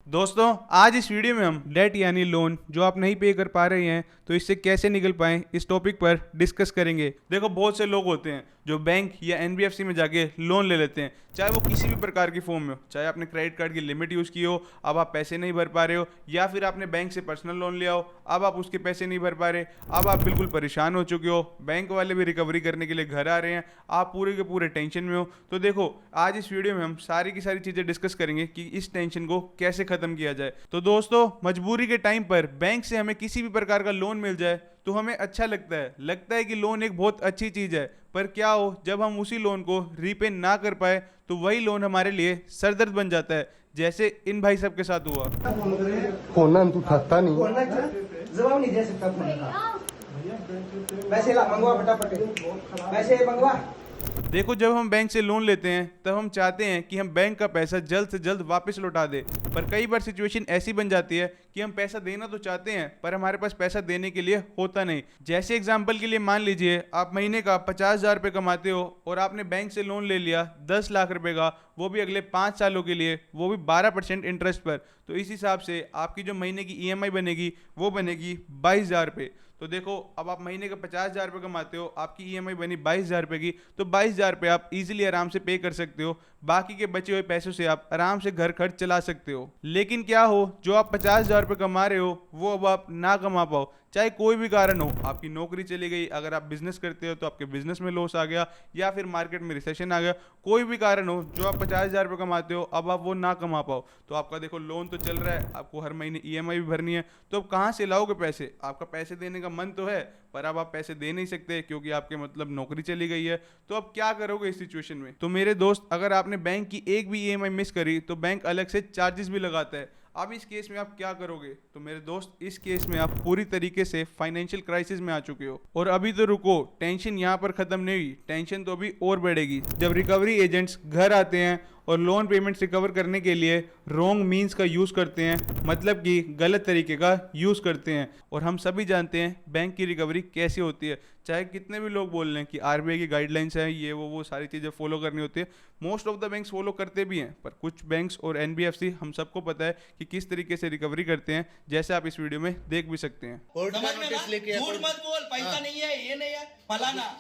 दोस्तों, आज इस वीडियो में हम डेट यानी लोन जो आप नहीं पे कर पा रहे हैं तो इससे कैसे निकल पाएं इस टॉपिक पर डिस्कस करेंगे। देखो, बहुत से लोग होते हैं जो बैंक या एनबीएफसी में जाके लोन ले लेते हैं, चाहे वो किसी भी प्रकार की फॉर्म में हो, चाहे आपने क्रेडिट कार्ड की लिमिट यूज़ की हो, अब आप पैसे नहीं भर पा रहे हो, या फिर आपने बैंक से पर्सनल लोन लिया हो, अब आप उसके पैसे नहीं भर पा रहे, अब आप बिल्कुल परेशान हो चुके हो, बैंक वाले भी रिकवरी करने के लिए घर आ रहे हैं, आप पूरे के पूरे टेंशन में हो। तो देखो, आज इस वीडियो में हम सारी की सारी चीज़ें डिस्कस करेंगे कि इस टेंशन को कैसे ख़त्म किया जाए। तो दोस्तों, मजबूरी के टाइम पर बैंक से हमें किसी भी प्रकार का लोन मिल जाए तो हमें अच्छा लगता है कि लोन एक बहुत अच्छी चीज़ है। पर क्या हो जब हम उसी लोन को रीपे ना कर पाए तो वही लोन हमारे लिए सरदर्द बन जाता है, जैसे इन भाई साहब के साथ हुआ। फोन ना तू उठाता नहीं। फोन ना जवाब नहीं दे सकता फोन का। पैसे ला मंगवा फटाफट, पैसे मंगवा। देखो, जब हम बैंक से लोन लेते हैं तब हम चाहते हैं कि हम बैंक का पैसा जल्द से जल्द वापस लौटा दें, पर कई बार सिचुएशन ऐसी बन जाती है कि हम पैसा देना तो चाहते हैं पर हमारे पास पैसा देने के लिए होता नहीं। जैसे एग्जांपल के लिए मान लीजिए आप महीने का 50,000 रुपये कमाते हो और आपने बैंक से लोन ले लिया 10 लाख रुपए का, वो भी अगले 5 सालों के लिए, वो भी 12% इंटरेस्ट पर। तो इस हिसाब से आपकी जो महीने की ईएमआई बनेगी वो बनेगी 22,000 रुपये। तो देखो, अब आप महीने का 50,000 रुपये कमाते हो, आपकी ईएमआई बनी 22,000 रुपये की, तो 22,000 रुपये आप इजीली आराम से पे कर सकते हो। बाकी के बचे हुए पैसों से आप आराम से घर खर्च चला सकते हो। लेकिन क्या हो, जो आप 50,000 रुपये कमा रहे हो वो अब आप ना कमा पाओ, चाहे कोई भी कारण हो, आपकी नौकरी चली गई, अगर आप बिजनेस करते हो तो आपके बिजनेस में लॉस आ गया, या फिर मार्केट में रिसेशन आ गया, कोई भी कारण हो, जो आप 50,000 रुपये कमाते हो अब आप वो ना कमा पाओ, तो आपका देखो लोन तो चल रहा है, आपको हर महीने ईएमआई भी भरनी है, तो अब कहाँ से लाओगे पैसे? आपका पैसे देने का मन तो है पर अब आप पैसे दे नहीं सकते क्योंकि आपके मतलब नौकरी चली गई है। तो अब क्या करोगे इस सिचुएशन में? तो मेरे दोस्त, अगर आपने बैंक की एक भी ईएमआई मिस करी तो बैंक अलग से चार्जेस भी लगाता है। अब इस केस में आप क्या करोगे? तो मेरे दोस्त, इस केस में आप पूरी तरीके से फाइनेंशियल क्राइसिस में आ चुके हो। और अभी तो रुको, टेंशन यहाँ पर खत्म नहीं हुई, टेंशन तो अभी और बढ़ेगी जब रिकवरी एजेंट्स घर आते हैं और लोन पेमेंट्स रिकवर करने के लिए रॉन्ग मीन्स का यूज़ करते हैं, मतलब कि गलत तरीके का यूज़ करते हैं। और हम सभी जानते हैं बैंक की रिकवरी कैसे होती है, चाहे कितने भी लोग बोल रहे हैं कि आरबीआई की गाइडलाइंस है, ये वो सारी चीज़ें फॉलो करनी होती है। Most of the banks follow करते भी हैं, पर कुछ बैंक्स और एनबीएफसी, हम सबको पता है कि किस तरीके से रिकवरी करते हैं, जैसे आप इस वीडियो में देख भी सकते हैं। कोर्ट का समझ में नोटिस ना? लेके झूठ मत बोल, पैसा नहीं है, ये नहीं है, फलाना।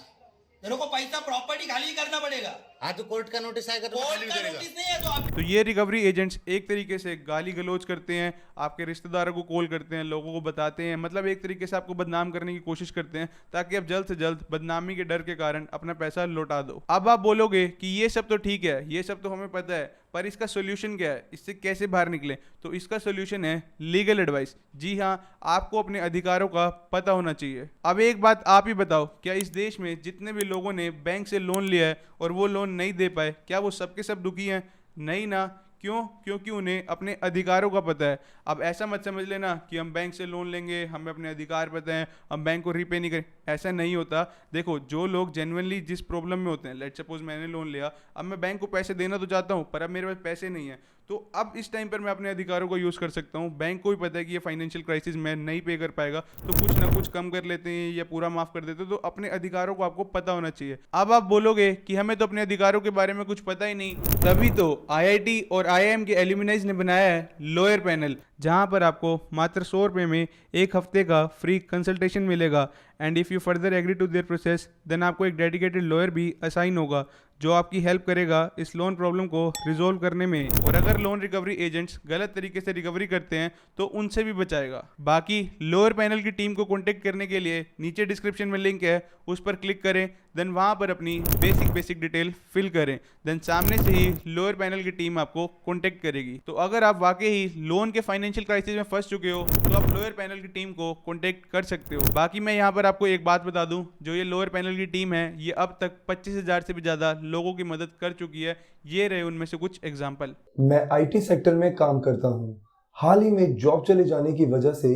तेरे को पैसा प्रॉपर्टी खाली करना पड़ेगा। हाँ तो कोर्ट का नोटिस आएगा तो कोर्ट खाली भी का करेगा। नोटिस नहीं है तो आप तो ये रिकवरी एजेंट्स एक तरीके से गाली गलौज करते हैं, आपके रिश्तेदारों को कॉल करते हैं, लोगों को बताते हैं, मतलब एक तरीके से आपको बदनाम करने की कोशिश करते हैं ताकि आप जल्द से जल्द बदनामी के डर के कारण अपना पैसा लौटा दो। अब आप बोलोगे कि ये सब तो ठीक है, ये सब तो हमें पता है, पर इसका सोल्यूशन क्या है, इससे कैसे बाहर निकले? तो इसका सोल्यूशन है लीगल एडवाइस। जी हाँ, आपको अपने अधिकारों का पता होना चाहिए। अब एक बात आप ही बताओ, क्या इस देश में जितने भी लोगों ने बैंक से लोन लिया है और वो लोन नहीं दे पाए, क्या वो सबके सब दुखी हैं? नहीं ना। क्यों? क्योंकि उन्हें अपने अधिकारों का पता है। अब ऐसा मत समझ लेना कि हम बैंक से लोन लेंगे, हमें अपने अधिकार पता है, हम बैंक को रीपे नहीं करें, ऐसा नहीं होता। देखो, जो लोग जेन्युइनली जिस प्रॉब्लम में होते हैं, लेट सपोज मैंने लोन लिया, अब मैं बैंक को पैसे देना तो चाहता हूँ पर अब मेरे पास पैसे नहीं है, तो अब इस टाइम पर मैं अपने अधिकारों को यूज़ कर सकता हूँ। बैंक को भी पता है कि ये फाइनेंशियल क्राइसिस में नहीं पे कर पाएगा, तो कुछ ना कुछ कम कर लेते हैं या पूरा माफ कर देते हैं। तो अपने अधिकारों को आपको पता होना चाहिए। अब आप बोलोगे कि हमें तो अपने अधिकारों के बारे में कुछ पता ही नहीं, तभी तो आईआईटी और आईआईएम के एल्यूमिनाइज ने बनाया है लॉयर पैनल, जहां पर आपको मात्र 100 रुपये में एक हफ्ते का फ्री कंसल्टेशन मिलेगा। And if you further agree to their process, then आपको एक डेडिकेटेड लॉयर भी असाइन होगा जो आपकी हेल्प करेगा इस लोन प्रॉब्लम को रिजोल्व करने में। और अगर लोन रिकवरी एजेंट्स गलत तरीके से रिकवरी करते हैं तो उनसे भी बचाएगा। बाकी लोअर पैनल की टीम को कॉन्टेक्ट करने के लिए नीचे डिस्क्रिप्शन में लिंक है, उस पर क्लिक करें, देन वहां पर अपनी बेसिक डिटेल फिल करें, देन सामने से ही लोअर पैनल की टीम आपको कॉन्टेक्ट करेगी। तो अगर आप वाकई ही लोन के फाइनेंशियल क्राइसिस में फंस चुके हो तो आप लोअर पैनल की टीम को कॉन्टेक्ट कर सकते हो। बाकी मैं यहाँ पर आपको एक बात बता दूं, जो ये लोअर पैनल की टीम है, ये अब तक 25,000 से भी ज़्यादा लोगों की मदद कर चुकी है। ये रहे उनमें से कुछ एग्जाम्पल। मैं आईटी सेक्टर में काम करता हूँ। हाल ही में जॉब चले जाने की वजह से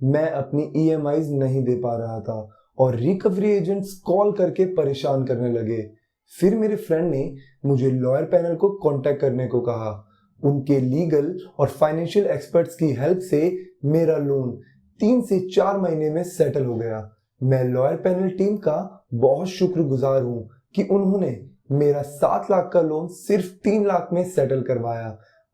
मैं अपनी ईएमआईज नहीं दे पा रहा था और रिकवरी एजेंट्स कॉल करके परेशान करने लगे। फिर मेरे फ्रेंड ने मुझे लॉयर पैनल को कांटेक्ट करने को कहा। उनके लीगल और फाइनेंशियल एक्सपर्ट्स की हेल्प से मेरा लोन 3 से 4 महीने में सेटल हो गया। मैं लॉयर पैनल टीम का बहुत शुक्रगुजार हूँ कि उन्होंने मेरा 7 लाख का लोन सिर्फ 3 लाख में सेटल करवाया।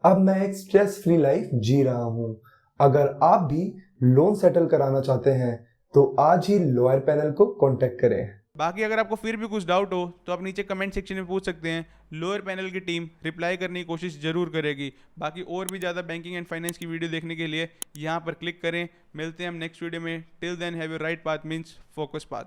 अब मैं एक स्ट्रेस फ्री लाइफ जी रहा हूँ। अगर आप भी लोन सेटल कराना चाहते हैं तो आज ही लॉयर पैनल को कांटेक्ट करें। बाकी अगर आपको फिर भी कुछ डाउट हो तो आप नीचे कमेंट सेक्शन में पूछ सकते हैं, लोअर पैनल की टीम रिप्लाई करने की कोशिश जरूर करेगी। बाकी और भी ज़्यादा बैंकिंग एंड फाइनेंस की वीडियो देखने के लिए यहाँ पर क्लिक करें। मिलते हैं हम नेक्स्ट वीडियो में। Till then have your right path means focus path.